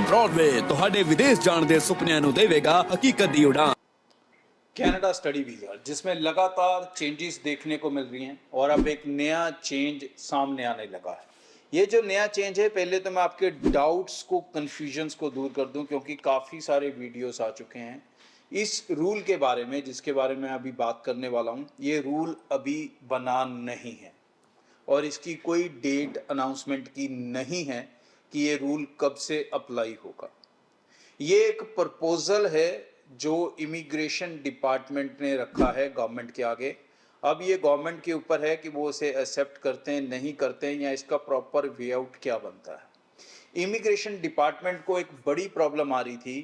Broadway ਤੁਹਾਡੇ ਵਿਦੇਸ਼ ਜਾਣ ਦੇ ਸੁਪਨਿਆਂ ਨੂੰ ਦੇਵੇਗਾ ਹਕੀਕਤ ਦੀ ਉਡਾਨ। कनाडा स्टडी वीज़ा जिसमें लगातार चेंजेस देखने को मिल रही हैं और अब एक नया चेंज सामने आने लगा है। ये जो नया चेंज है, पहले तो मैं आपके डाउट्स को, कन्फ्यूजन्स को दूर कर दूं, क्योंकि काफ़ी सारे वीडियोस आ चुके हैं इस रूल के बारे में जिसके बारे में अभी बात करने वाला हूं। ये रूल अभी बना नहीं है और इसकी कोई डेट अनाउंसमेंट की नहीं है कि ये रूल कब से अप्लाई होगा। ये एक प्रपोजल है जो इमिग्रेशन डिपार्टमेंट ने रखा है गवर्नमेंट के आगे। अब ये गवर्नमेंट के ऊपर है कि वो उसे एक्सेप्ट करते हैं, नहीं करते हैं, या इसका प्रॉपर वे आउट क्या बनता है। इमिग्रेशन डिपार्टमेंट को एक बड़ी प्रॉब्लम आ रही थी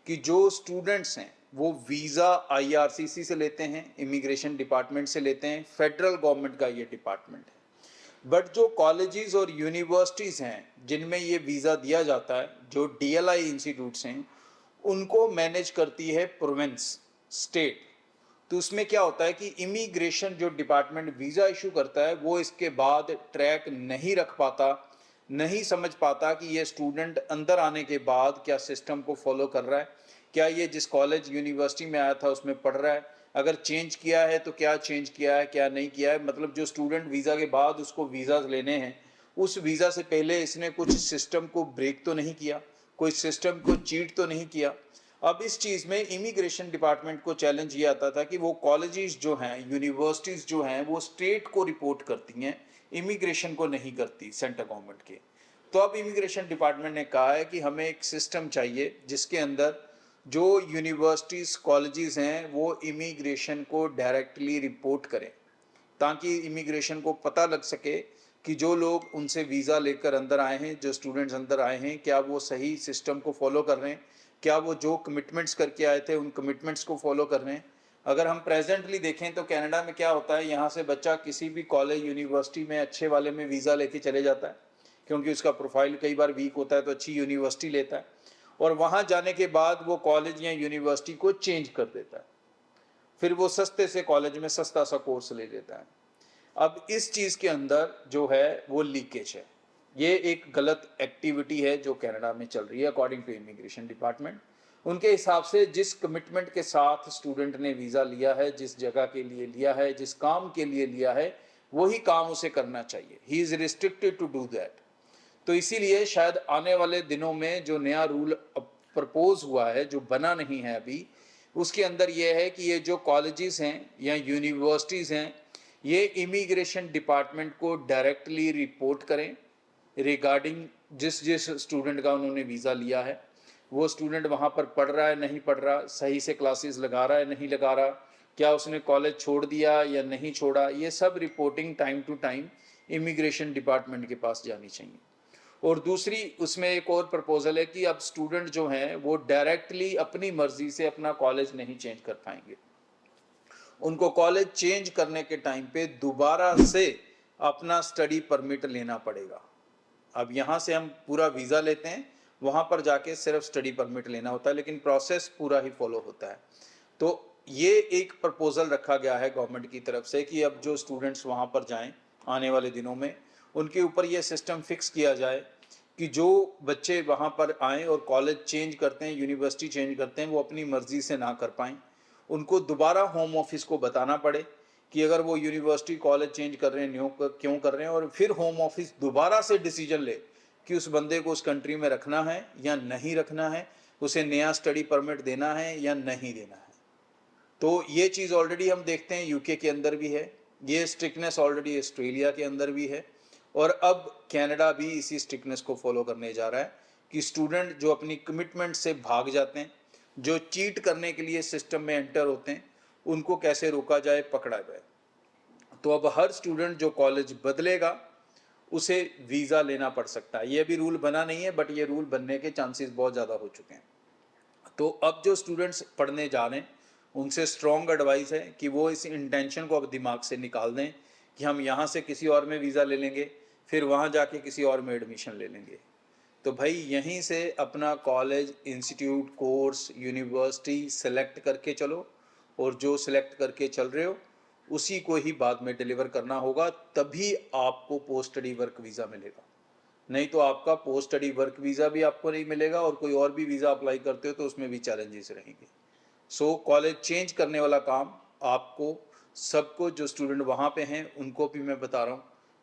कि जो स्टूडेंट्स हैं वो वीज़ा आईआरसीसी से लेते हैं, इमिग्रेशन डिपार्टमेंट से लेते हैं, फेडरल गवर्नमेंट का ये डिपार्टमेंट है। बट जो कॉलेजेस और यूनिवर्सिटीज़ हैं जिनमें ये वीज़ा दिया जाता है, जो डीएलआई इंस्टीट्यूट्स हैं, उनको मैनेज करती है प्रोविंस, स्टेट। तो उसमें क्या होता है कि इमिग्रेशन जो डिपार्टमेंट वीज़ा इशू करता है वो इसके बाद ट्रैक नहीं रख पाता, नहीं समझ पाता कि ये स्टूडेंट अंदर आने के बाद क्या सिस्टम को फॉलो कर रहा है, क्या ये जिस कॉलेज यूनिवर्सिटी में आया था उसमें पढ़ रहा है, अगर चेंज किया है तो क्या चेंज किया है, क्या नहीं किया है। मतलब जो स्टूडेंट वीज़ा के बाद उसको वीज़ा लेने हैं, उस वीज़ा से पहले इसने कुछ सिस्टम को ब्रेक तो नहीं किया, कोई सिस्टम को चीट तो नहीं किया। अब इस चीज़ में इमिग्रेशन डिपार्टमेंट को चैलेंज ये आता था कि वो कॉलेजेस जो हैं, यूनिवर्सिटीज़ जो हैं, वो स्टेट को रिपोर्ट करती हैं, इमिग्रेशन को नहीं करती, सेंट्रल गवर्नमेंट के। तो अब इमिग्रेशन डिपार्टमेंट ने कहा है कि हमें एक सिस्टम चाहिए जिसके अंदर जो यूनिवर्सिटीज़, कॉलेजेस हैं, वो इमिग्रेशन को डायरेक्टली रिपोर्ट करें, ताकि इमिग्रेशन को पता लग सके कि जो लोग उनसे वीज़ा लेकर अंदर आए हैं, जो स्टूडेंट्स अंदर आए हैं, क्या वो सही सिस्टम को फॉलो कर रहे हैं, क्या वो जो कमिटमेंट्स करके आए थे उन कमिटमेंट्स को फॉलो कर रहे हैं। अगर हम प्रेजेंटली देखें तो कनाडा में क्या होता है, यहाँ से बच्चा किसी भी कॉलेज, यूनिवर्सिटी में अच्छे वाले में वीज़ा लेके चले जाता है, क्योंकि उसका प्रोफाइल कई बार वीक होता है, तो अच्छी यूनिवर्सिटी लेता है और वहाँ जाने के बाद वो कॉलेज या यूनिवर्सिटी को चेंज कर देता है, फिर वो सस्ते से कॉलेज में सस्ता सा कोर्स ले लेता है। अब इस चीज़ के अंदर जो है वो लीकेज है। ये एक गलत एक्टिविटी है जो कनाडा में चल रही है अकॉर्डिंग टू इमिग्रेशन डिपार्टमेंट। उनके हिसाब से जिस कमिटमेंट के साथ स्टूडेंट ने वीज़ा लिया है, जिस जगह के लिए लिया है, जिस काम के लिए लिया है, वही काम उसे करना चाहिए। He is restricted to do that. तो इसीलिए शायद आने वाले दिनों में जो नया रूल प्रपोज हुआ है, जो बना नहीं है अभी, उसके अंदर यह है कि ये जो कॉलेजेस हैं या यूनिवर्सिटीज़ हैं, ये इमिग्रेशन डिपार्टमेंट को डायरेक्टली रिपोर्ट करें रिगार्डिंग जिस जिस स्टूडेंट का उन्होंने वीज़ा लिया है, वो स्टूडेंट वहाँ पर पढ़ रहा है, नहीं पढ़ रहा, सही से क्लासेस लगा रहा है, नहीं लगा रहा, क्या उसने कॉलेज छोड़ दिया या नहीं छोड़ा। ये सब reporting time to time immigration department के पास जानी चाहिए। और दूसरी उसमें एक और प्रपोजल है कि अब स्टूडेंट जो हैं वो डायरेक्टली अपनी मर्जी से अपना कॉलेज नहीं चेंज कर पाएंगे। उनको कॉलेज चेंज करने के टाइम पे दोबारा से अपना स्टडी परमिट लेना पड़ेगा। अब यहाँ से हम पूरा वीज़ा लेते हैं, वहाँ पर जाके सिर्फ स्टडी परमिट लेना होता है, लेकिन प्रोसेस पूरा ही फॉलो होता है। तो ये एक प्रपोजल रखा गया है गवर्नमेंट की तरफ से कि अब जो स्टूडेंट्स वहाँ पर जाएं आने वाले दिनों में, उनके ऊपर ये सिस्टम फिक्स किया जाए कि जो बच्चे वहाँ पर आएँ और कॉलेज चेंज करते हैं, यूनिवर्सिटी चेंज करते हैं, वो अपनी मर्ज़ी से ना कर पाएँ। उनको दोबारा होम ऑफिस को बताना पड़े कि अगर वो यूनिवर्सिटी, कॉलेज चेंज कर रहे हैं, क्यों कर रहे हैं, और फिर होम ऑफिस दोबारा से डिसीजन ले कि उस बंदे को उस कंट्री में रखना है या नहीं रखना है, उसे नया स्टडी परमिट देना है या नहीं देना है। तो ये चीज़ ऑलरेडी हम देखते हैं यूके के अंदर भी है, ये स्ट्रिक्टनेस ऑलरेडी ऑस्ट्रेलिया के अंदर भी है, और अब कनाडा भी इसी स्ट्रिक्टनेस को फॉलो करने जा रहा है कि स्टूडेंट जो अपनी कमिटमेंट से भाग जाते हैं, जो चीट करने के लिए सिस्टम में एंटर होते हैं, उनको कैसे रोका जाए, पकड़ा जाए। तो अब हर स्टूडेंट जो कॉलेज बदलेगा उसे वीज़ा लेना पड़ सकता है। ये अभी रूल बना नहीं है, बट ये रूल बनने के चांसेस बहुत ज़्यादा हो चुके हैं। तो अब जो स्टूडेंट्स पढ़ने जा रहे हैं उनसे स्ट्रॉन्ग एडवाइस है कि वो इस इंटेंशन को अब दिमाग से निकाल दें कि हम यहाँ से किसी और में वीज़ा ले लेंगे, फिर वहाँ जाके किसी और में एडमिशन ले लेंगे। तो भाई यहीं से अपना college, institute, course, university select करके चलो, और जो सिलेक्ट करके चल रहे हो उसी को ही बाद में डिलीवर करना होगा, तभी आपको पोस्ट स्टडी वर्क वीज़ा मिलेगा। नहीं तो आपका पोस्ट स्टडी वर्क वीज़ा भी आपको नहीं मिलेगा और कोई और भी वीज़ा अप्लाई करते हो तो उसमें भी चैलेंजेस रहेंगे। सो कॉलेज चेंज करने वाला काम आपको सबको, जो स्टूडेंट वहाँ पे हैं उनको भी मैं बता रहा हूँ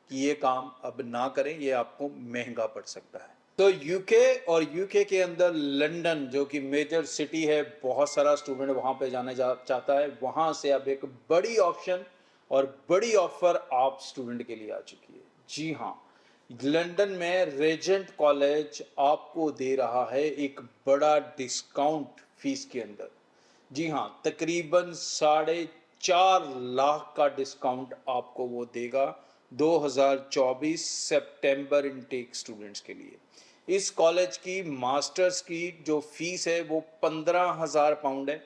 कि ये काम अब ना करें, ये आपको महंगा पड़ सकता है। तो यूके और यूके के अंदर लंदन जो कि मेजर सिटी है, बहुत सारा स्टूडेंट वहाँ पे जाना चाहता है। वहाँ से अब एक बड़ी ऑप्शन और बड़ी ऑफर आप स्टूडेंट के लिए आ चुकी है। जी हाँ, लंदन में रेजेंट कॉलेज आपको दे रहा है एक बड़ा डिस्काउंट फीस के अंदर। जी हाँ, तकरीबन 4.5 लाख का डिस्काउंट आपको वो देगा 2024 सितंबर इनटेक स्टूडेंट्स के लिए। इस कॉलेज की मास्टर्स की जो फीस है वो 15,000 पाउंड है,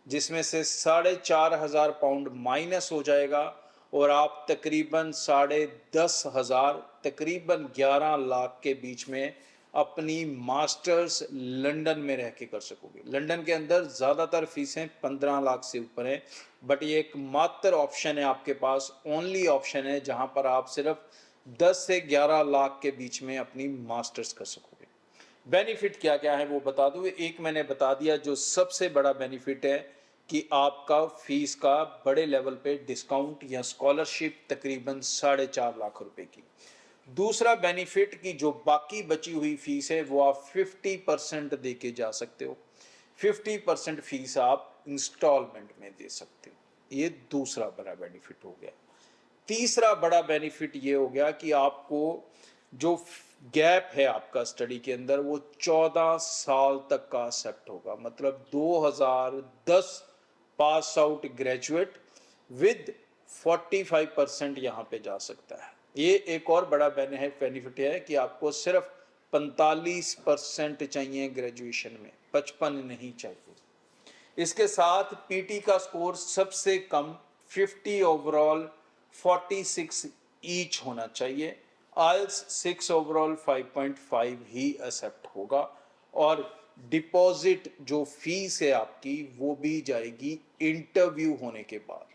जिसमें से 4,500 पाउंड माइनस हो जाएगा और आप तकरीबन 10,500, तकरीबन 11 लाख के बीच में अपनी मास्टर्स लंदन में रह के कर सकोगे। लंदन के अंदर ज़्यादातर फीसें 15 लाख से ऊपर हैं, बट ये एक मात्र ऑप्शन है आपके पास, ओनली ऑप्शन है जहां पर आप सिर्फ 10 से 11 लाख के बीच में अपनी मास्टर्स कर सकोगे। बेनिफिट क्या क्या है वो बता दूं। एक मैंने बता दिया, जो सबसे बड़ा बेनिफिट है कि आपका फीस का बड़े लेवल पे डिस्काउंट या स्कॉलरशिप तकरीबन 4.5 लाख रुपए की। दूसरा बेनिफिट कि जो बाकी बची हुई फीस है वो आप 50% दे के जा सकते हो। 50% फीस आप इंस्टॉलमेंट में दे सकते हो। ये दूसरा बड़ा बेनिफिट हो गया। तीसरा बड़ा बेनिफिट ये हो गया कि आपको जो गैप है आपका स्टडी के अंदर वो 14 साल तक का एक्सेप्ट होगा। मतलब 2010 पास आउट ग्रेजुएट विद 45% यहाँ पे जा सकता है। ये एक और बड़ा बेनिफिट है कि आपको सिर्फ 45% चाहिए ग्रेजुएशन में, 55 नहीं चाहिए। इसके साथ पीटी का स्कोर सबसे कम 50 ओवरऑल 46 ईच होना चाहिए। आइल्स 6 ओवरऑल 5.5 ही एक्सेप्ट होगा और डिपॉजिट जो फीस है आपकी वो भी जाएगी इंटरव्यू होने के बाद।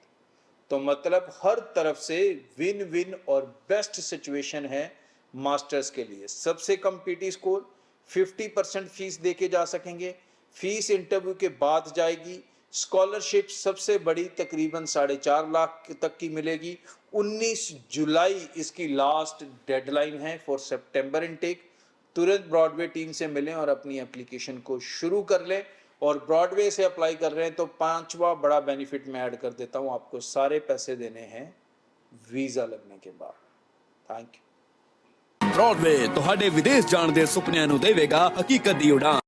तो मतलब हर तरफ से विन विन और बेस्ट सिचुएशन है मास्टर्स के लिए। सबसे कम पीटी स्कोर, 50% फीस दे के जा सकेंगे, फीस इंटरव्यू के बाद जाएगी, स्कॉलरशिप सबसे बड़ी तकरीबन 4.5 लाख तक की मिलेगी। 19 जुलाई इसकी लास्ट डेडलाइन है फॉर सितंबर इनटेक। तुरंत ब्रॉडवे टीम से मिलें और अपनी एप्लीकेशन को शुरू कर लें। और ब्रॉडवे से अप्लाई कर रहे हैं तो 5वां बड़ा बेनिफिट मैं ऐड कर देता हूं, आपको सारे पैसे देने हैं वीज़ा लगने के बाद। Thank you. ब्रॉडवे ਤੁਹਾਡੇ ਵਿਦੇਸ਼ ਜਾਣ ਦੇ ਸੁਪਨਿਆਂ ਨੂੰ ਦੇਵੇਗਾ ਹਕੀਕਤ ਦੀ ਉਡਾਨ।